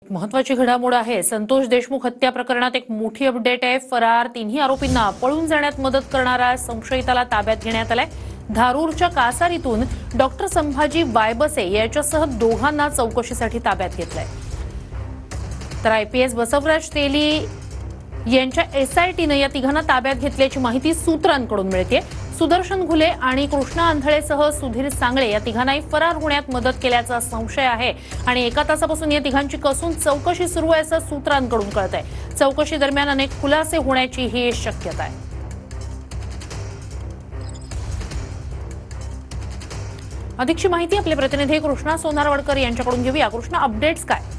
एक महत्त्वाची घडामोड आहे। संतोष देशमुख हत्या प्रकरणात एक मोठी अपडेट आहे। फरार तिन्ही आरोपींना पळून जाण्यात मदत करणारा संशयिताला ताब्यात घेण्यात आलाय। धारूरच्या कासारीतून डॉक्टर संभाजी वायबसे याच्यासह दोघांना चौकशीसाठी ताब्यात घेतलंय। तर आयपीएस बसवराज तेली यांच्या एसआयटीने या तिघांना ताब्यात घेतल्याची माहिती सूत्रांकडून मिळते। सुदर्शन घुले आणि कृष्णा आंधळेसह सुधीर सांगळे या तिघांनाही फरार होण्यात मदत केल्याचा संशय आहे आणि एका तासापासून या तिघांची कसून चौकशी सुरू आहे असं सूत्रांकडून कळतंय। चौकशी दरम्यान अनेक खुलासे होण्याची ही शक्यता आहे। अधिकची माहिती आपले प्रतिनिधी कृष्णा सोनारवडकर यांच्याकडून घेऊया। कृष्णा, अपडेट्स काय?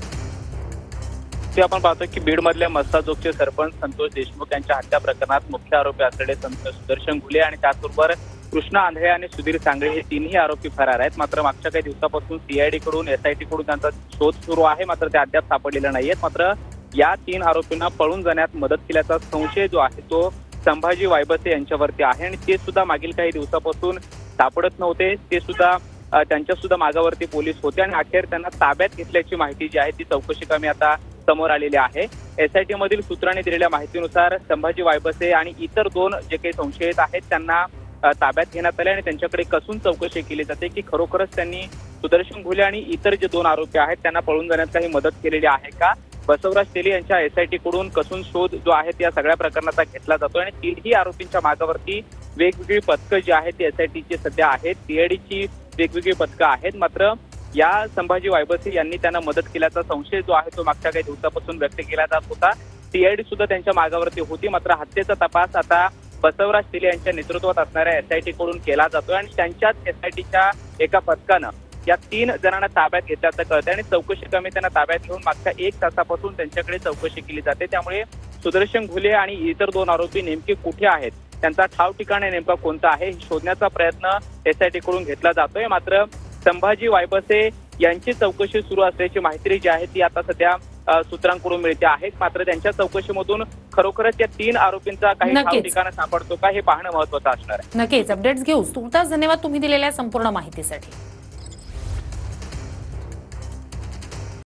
ते आपण पाहतो की बीड मधल्या मस्ताचोकचे सरपंच संतोष देशमुख यांच्या हत्या प्रकरणात मुख्य आरोपी असलेले सुदर्शन घुले आणि त्याचबरोबर कृष्णा आंधळे आणि सुधीर सांगळे हे तीनही आरोपी फरार आहेत। मात्र मागच्या काही दिवसापासून सीआयडी कडून एसआयटी कडून त्यांचा शोध सुरू आहे, मात्र ते अद्याप सापडलेले नाहीयेत। मात्र या तीन आरोपींना पळून जाण्यात मदत केल्याचा संशय जो आहे तो संभाजी वायबसे यांच्यावरती आहे आणि ते सुद्धा मागील काही दिवसापासून सापडत नव्हते। ते सुद्धा त्यांच्या सुद्धा मागावरती पोलीस होते आणि अखेर त्यांना ताब्यात घेतल्याची माहिती जी आहे ती चौकशी कमी आता समोर आलेली आहे। एसआयटी मधील सूत्रांनी दिलेल्या माहितीनुसार संभाजी वायबसे आणि इतर दोन जे काही संशयित आहेत त्यांना ताब्यात घेण्यात आले आणि त्यांच्याकडे कसून चौकशी केली जाते की खरोखरच त्यांनी सुदर्शन घुले आणि इतर जे दोन आरोपी आहेत त्यांना पळून जाण्यात काही मदत केलेली आहे का। बसवराज तेली यांच्या एसआयटी कडून कसून शोध जो आहे त्या सगळ्या प्रकरणाचा घेतला जातो आणि तीनही आरोपींच्या मागावरती वेगवेगळी पथकं जी आहेत ती एसआयटीची सध्या आहेत, सीआयडीची वेगवेगळी पथकं आहेत। मात्र या संभाजी वायबसे यांनी त्यांना मदत केल्याचा संशय जो आहे तो मागच्या काही दिवसापासून व्यक्त केला जात होता। सीआयडी सुद्धा त्यांच्या मागावरती होती, मात्र हत्येचा तपास आता बसवराज तेली यांच्या नेतृत्वात असणाऱ्या एसआयटी कडून केला जातोय आणि त्यांच्याच एसआयटीच्या एका पथकानं या तीन जणांना ताब्यात घेतल्याचं कळतंय आणि चौकशी कमी त्यांना ताब्यात घेऊन मागच्या एक तासापासून त्यांच्याकडे चौकशी केली जाते। त्यामुळे सुदर्शन घुले आणि इतर दोन आरोपी नेमके कुठे आहेत, त्यांचा ठाव ठिकाण नेमका कोणता आहे हे शोधण्याचा प्रयत्न एसआयटी कडून घेतला जातोय। मात्र संभाजी वायबसे यांची चौकशी सुरू असल्याची माहिती जी आहे ती आता सध्या सूत्रांकडून मिळते आहे। मात्र त्यांच्या चौकशीमधून खरोखरच या तीन आरोपींचा काही ठाव ठिकाण सापडतो का हे पाहणं महत्त्वाचं असणार आहे। नक्कीच अपडेट्स घेऊ। तुर्तास धन्यवाद तुम्ही दिलेल्या संपूर्ण माहितीसाठी।